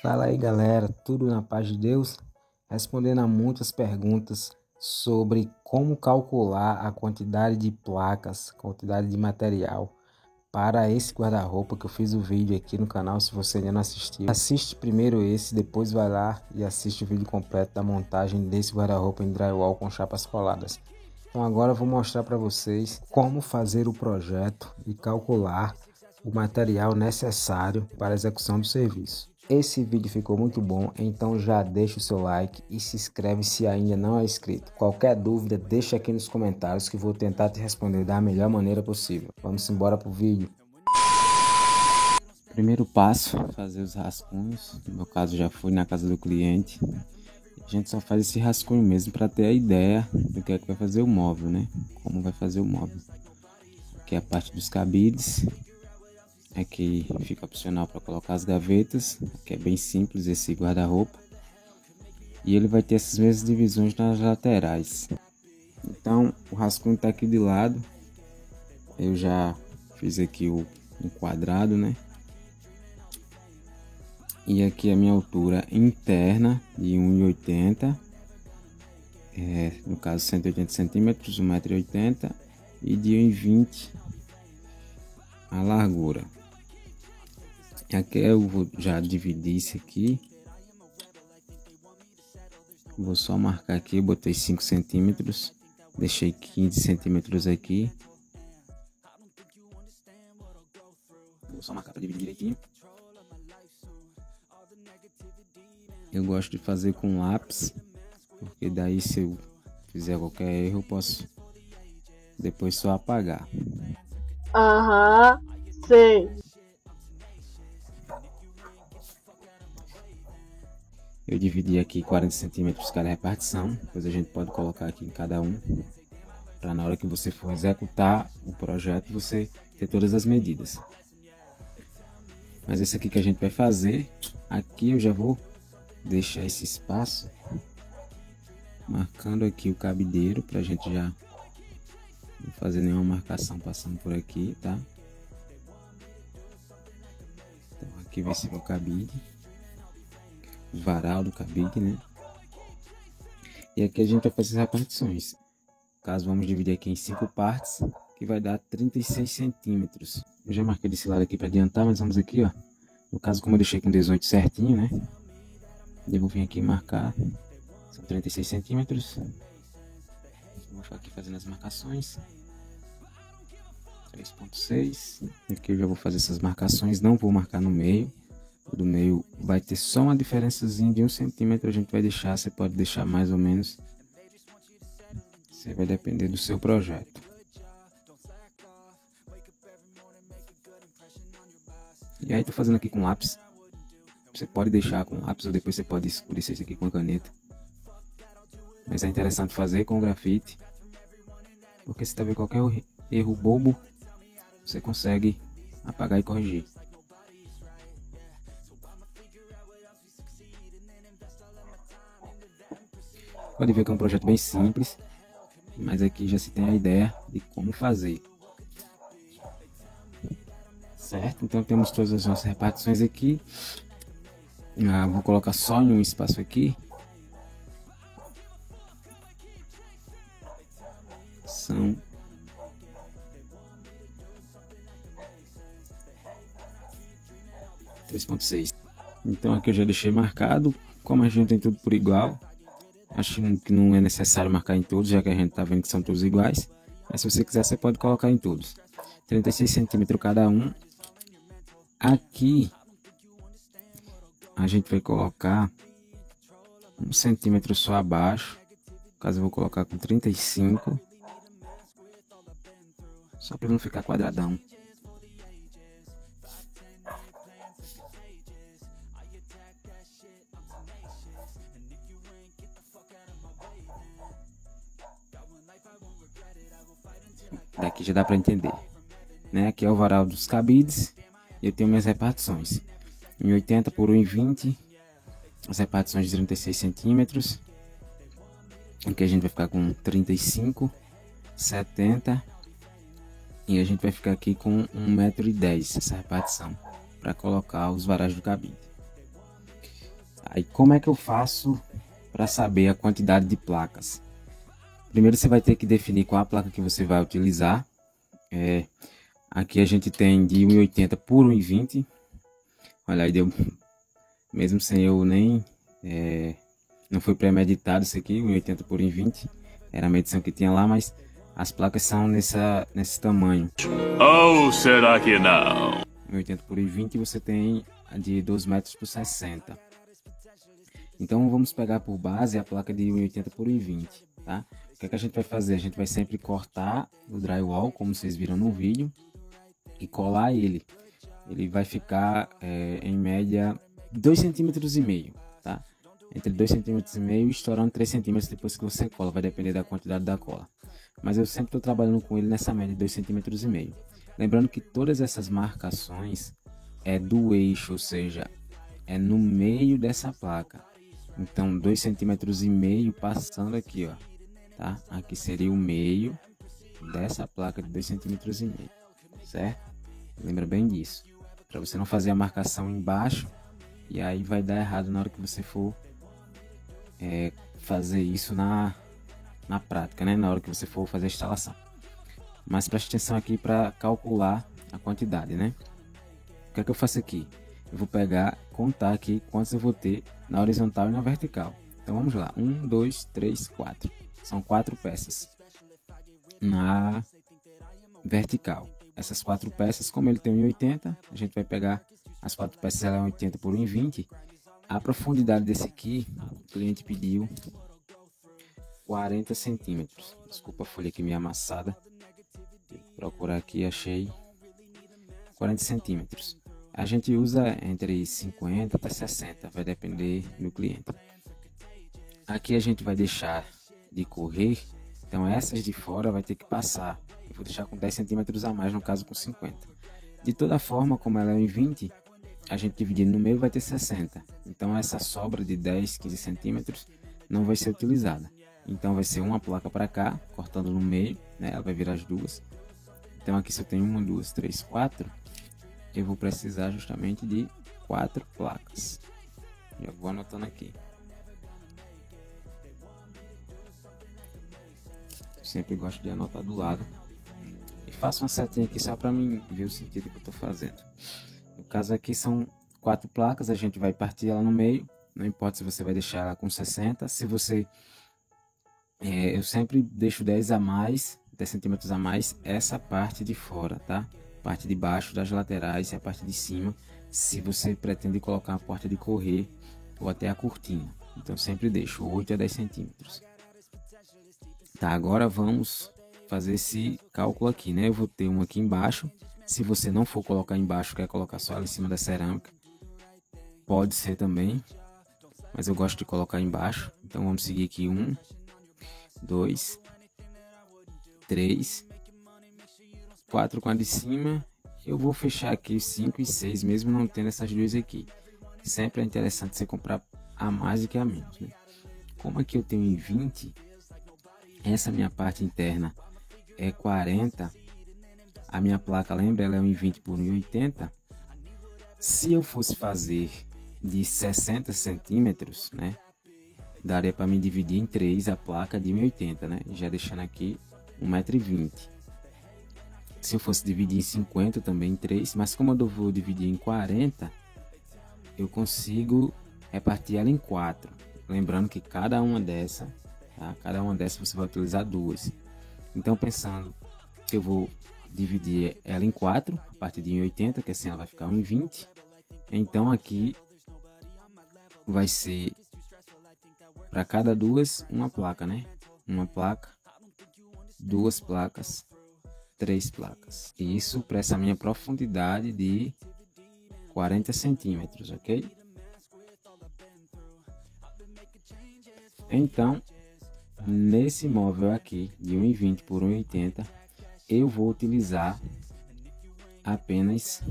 Fala aí galera, tudo na paz de Deus? Respondendo a muitas perguntas sobre como calcular a quantidade de placas, quantidade de material para esse guarda-roupa, que eu fiz o vídeo aqui no canal. Se você ainda não assistiu, assiste primeiro esse, depois vai lá e assiste o vídeo completo da montagem desse guarda-roupa em drywall com chapas coladas. Então agora eu vou mostrar para vocês como fazer o projeto e calcular o material necessário para a execução do serviço. Esse vídeo ficou muito bom, então já deixa o seu like e se inscreve se ainda não é inscrito. Qualquer dúvida deixa aqui nos comentários que vou tentar te responder da melhor maneira possível. Vamos embora pro vídeo. Primeiro passo, fazer os rascunhos. No meu caso já fui na casa do cliente. A gente só faz esse rascunho mesmo para ter a ideia do que é que vai fazer o móvel, né? Como vai fazer o móvel. Aqui é a parte dos cabides. Aqui fica opcional para colocar as gavetas, que é bem simples esse guarda-roupa. E ele vai ter essas mesmas divisões nas laterais. Então o rascunho está aqui de lado. Eu já fiz aqui um quadrado, né? E aqui a minha altura interna de 1,80 no caso 180 centímetros, 1,80 m, e de 1,20 a largura. Aqui eu vou já dividir isso aqui. Vou só marcar aqui, eu botei 5 centímetros, deixei 15 centímetros aqui. Vou só marcar para dividir direitinho. Eu gosto de fazer com lápis, porque daí se eu fizer qualquer erro eu posso depois só apagar. Sei. Eu dividi aqui 40 centímetros cada repartição, depois a gente pode colocar aqui em cada um, para na hora que você for executar o projeto você ter todas as medidas. Mas esse aqui que a gente vai fazer, aqui eu já vou deixar esse espaço, marcando aqui o cabideiro, para a gente já não fazer nenhuma marcação passando por aqui, tá? Então aqui vai ser o cabide. Varal do cabide, né? E aqui a gente vai fazer as repartições. Caso vamos dividir aqui em 5 partes, que vai dar 36 centímetros. Eu já marquei desse lado aqui para adiantar, mas vamos aqui, ó. No caso, como eu deixei com 18 certinho, né? Eu vou vir aqui marcar. São 36 centímetros. Vou ficar aqui fazendo as marcações. 3,6. Aqui eu já vou fazer essas marcações. Não vou marcar no meio. Do meio vai ter só uma diferençazinha de 1 centímetro, a gente vai deixar, você pode deixar mais ou menos, você vai depender do seu projeto. E aí tô fazendo aqui com lápis, você pode deixar com lápis ou depois você pode escurecer isso aqui com a caneta, mas é interessante fazer com grafite, porque se tiver qualquer erro bobo, você consegue apagar e corrigir. Pode ver que é um projeto bem simples, mas aqui já se tem a ideia de como fazer. Certo? Então temos todas as nossas repartições aqui. Vou colocar só em um espaço aqui. São 3,6. Então aqui eu já deixei marcado. Como a gente tem tudo por igual, acho que não é necessário marcar em todos, já que a gente tá vendo que são todos iguais. Mas se você quiser, você pode colocar em todos. 36 centímetros cada um. Aqui a gente vai colocar 1 centímetro só abaixo. No caso eu vou colocar com 35. Só para não ficar quadradão. Daqui já dá para entender, né? Aqui é o varal dos cabides. Eu tenho minhas repartições 1,80 por 1,20, as repartições de 36 centímetros. Aqui a gente vai ficar com 35, 70 e a gente vai ficar aqui com 1,10 m essa repartição para colocar os varais do cabide. Aí como é que eu faço para saber a quantidade de placas? Primeiro você vai ter que definir qual a placa que você vai utilizar. Aqui a gente tem de 1,80 por 1,20. Olha aí, deu, mesmo sem eu nem... não foi premeditado isso aqui, 1,80 por 1,20. Era a medição que tinha lá, mas as placas são nesse tamanho. Ou será que não? 1,80 por 1,20 você tem a de 12 metros por 60. Então vamos pegar por base a placa de 1,80 por 1,20, tá? O que é que a gente vai fazer? A gente vai sempre cortar o drywall, como vocês viram no vídeo, e colar ele. Ele vai ficar em média 2,5 cm, tá? Entre 2,5 cm e estourando 3 cm depois que você cola, vai depender da quantidade da cola. Mas eu sempre estou trabalhando com ele nessa média de 2,5 cm. Lembrando que todas essas marcações é do eixo, ou seja, é no meio dessa placa. Então 2,5 cm passando aqui, ó, tá? Aqui seria o meio dessa placa de 2,5 cm, certo? Lembra bem disso, para você não fazer a marcação embaixo e aí vai dar errado na hora que você for fazer isso na prática, né? Na hora que você for fazer a instalação. Mas preste atenção aqui para calcular a quantidade, né? O que é que eu faço aqui? Eu vou pegar, contar aqui quantos eu vou ter na horizontal e na vertical. Então vamos lá, 1, 2, 3, 4. São 4 peças na vertical. Essas 4 peças, como ele tem 1,80, a gente vai pegar as 4 peças, ela é 1,80 por 1,20. A profundidade desse aqui, o cliente pediu 40 centímetros. Desculpa a folha aqui meio amassada. Vou procurar aqui, achei 40 centímetros. A gente usa entre 50 até 60, vai depender do cliente. Aqui a gente vai deixar de correr, então essas de fora vai ter que passar. Eu vou deixar com 10 centímetros a mais, no caso com 50. De toda forma, como ela é em 20, a gente dividindo no meio vai ter 60. Então essa sobra de 10, 15 centímetros não vai ser utilizada. Então vai ser uma placa para cá, cortando no meio, né? Ela vai virar as duas. Então aqui se eu tenho 1, 2, 3, 4, eu vou precisar justamente de 4 placas. Já vou anotando aqui. Sempre gosto de anotar do lado. E faço uma setinha aqui só para mim ver o sentido que eu estou fazendo. No caso aqui são 4 placas, a gente vai partir ela no meio. Não importa se você vai deixar ela com 60. Se você... eu sempre deixo 10 a mais, 10 centímetros a mais, essa parte de fora, tá? Parte de baixo das laterais e a parte de cima, se você pretende colocar a porta de correr ou até a cortina. Então sempre deixo 8 a 10 centímetros. Tá, agora vamos fazer esse cálculo aqui, né? Eu vou ter um aqui embaixo. Se você não for colocar embaixo, quer colocar só ela em cima da cerâmica, pode ser também, mas eu gosto de colocar embaixo. Então vamos seguir aqui 1, 2, 3, 4 com a de cima. Eu vou fechar aqui 5 e 6, mesmo não tendo essas duas aqui. Sempre é interessante você comprar a mais do que a menos, né? Como aqui eu tenho em 20, essa minha parte interna é 40, a minha placa, lembra, ela é 1,20 por 1,80. Se eu fosse fazer de 60 centímetros, né, daria para me dividir em 3 a placa de 1,80, né, já deixando aqui 1,20 m. Se eu fosse dividir em 50 também em 3, mas como eu vou dividir em 40, eu consigo repartir ela em 4. Lembrando que cada uma dessa, tá? Cada uma dessas você vai utilizar 2. Então pensando que eu vou dividir ela em 4, a partir de 1,80, que assim ela vai ficar 1,20. Então aqui vai ser para cada duas uma placa, né? Uma placa, 2 placas, 3 placas. Isso para essa minha profundidade de 40 centímetros, ok? Então, nesse móvel aqui de 1,20 por 1,80, eu vou utilizar apenas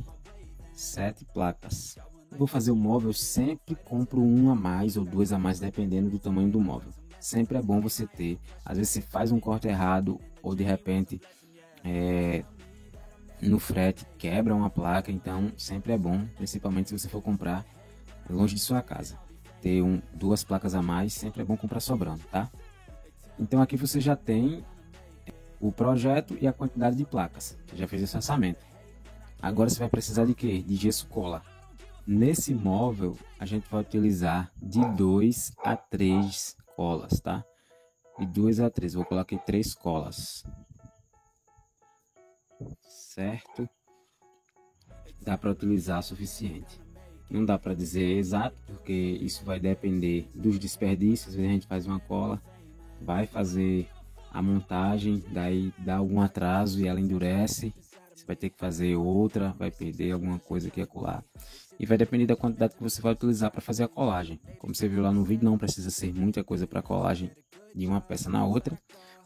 7 placas. Vou fazer o móvel, sempre compro uma a mais ou 2 a mais, dependendo do tamanho do móvel. Sempre é bom você ter. Às vezes você faz um corte errado ou de repente no frete quebra uma placa, então sempre é bom, principalmente se você for comprar longe de sua casa, ter duas placas a mais, sempre é bom comprar sobrando, tá? Então aqui você já tem o projeto e a quantidade de placas. Você já fez esse orçamento. Agora você vai precisar de quê? De gesso cola. Nesse móvel, a gente vai utilizar de 2 a 3 colas, tá? De 2 a 3, vou colocar 3 colas. Certo? Dá para utilizar o suficiente. Não dá para dizer exato, porque isso vai depender dos desperdícios. Às vezes a gente faz uma cola, vai fazer a montagem, daí dá algum atraso e ela endurece. Você vai ter que fazer outra, vai perder alguma coisa aqui e acolá. E vai depender da quantidade que você vai utilizar para fazer a colagem. Como você viu lá no vídeo, não precisa ser muita coisa para colagem de uma peça na outra,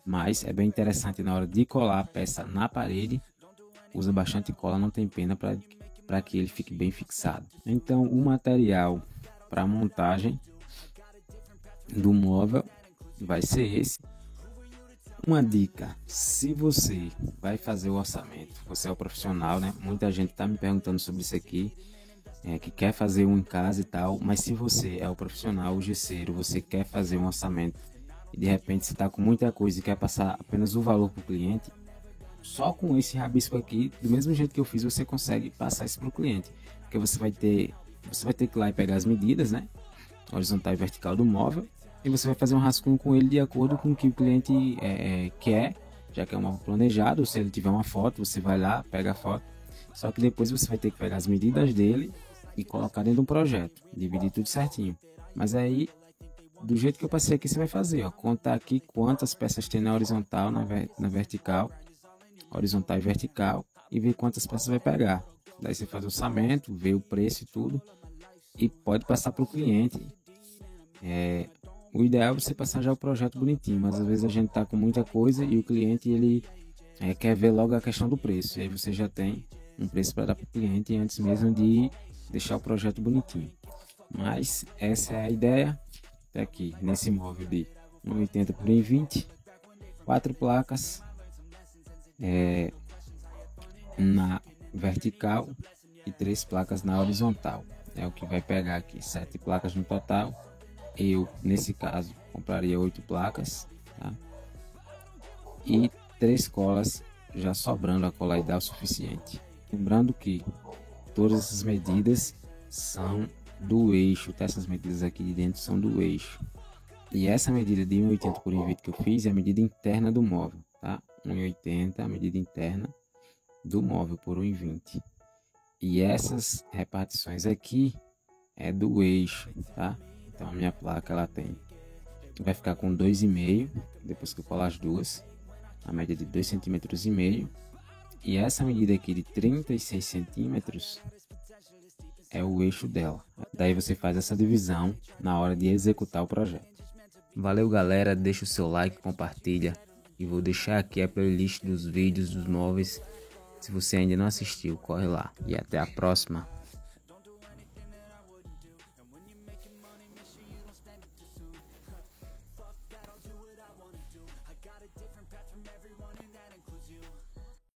mas é bem interessante na hora de colar a peça na parede. Usa bastante cola, não tem pena, para que ele fique bem fixado. Então o material para montagem do móvel vai ser esse. Uma dica: se você vai fazer o orçamento, você é o profissional, né? Muita gente está me perguntando sobre isso aqui, que quer fazer um em casa e tal, mas se você é o profissional, o gesseiro, você quer fazer um orçamento e de repente você está com muita coisa e quer passar apenas o valor para o cliente, só com esse rabisco aqui, do mesmo jeito que eu fiz, você consegue passar isso para o cliente, porque você vai ter que ir lá e pegar as medidas, né? Horizontal e vertical do móvel, e você vai fazer um rascunho com ele de acordo com o que o cliente quer, já que é um móvel planejado. Se ele tiver uma foto, você vai lá, pega a foto, só que depois você vai ter que pegar as medidas dele e colocar dentro de um projeto, dividir tudo certinho. Mas aí, do jeito que eu passei aqui, você vai fazer, ó, contar aqui quantas peças tem na horizontal, na vertical, horizontal e vertical, e ver quantas peças vai pegar. Daí você faz o orçamento, vê o preço e tudo, e pode passar para o cliente. O ideal é você passar já o projeto bonitinho, mas às vezes a gente tá com muita coisa e o cliente ele quer ver logo a questão do preço, e aí você já tem um preço para dar para o cliente antes mesmo de deixar o projeto bonitinho. Mas essa é a ideia. Tá aqui nesse móvel de 1,80 por 1,20, 4 placas na vertical e 3 placas na horizontal. É o que vai pegar aqui, 7 placas no total. Eu, nesse caso, compraria 8 placas, tá? E 3 colas, já sobrando a cola ideal o suficiente. Lembrando que todas essas medidas são do eixo, tá? Essas medidas aqui de dentro são do eixo. E essa medida de 1,80 por 1,20 que eu fiz é a medida interna do móvel, tá? 1,80 a medida interna do móvel por 1,20. E essas repartições aqui é do eixo, tá? Então a minha placa ela vai ficar com 2,5 depois que eu colar as duas, a média de 2,5 cm. E essa medida aqui de 36 centímetros é o eixo dela. Daí você faz essa divisão na hora de executar o projeto. Valeu galera, deixa o seu like, compartilha, e vou deixar aqui a playlist dos vídeos dos móveis. Se você ainda não assistiu, corre lá e até a próxima.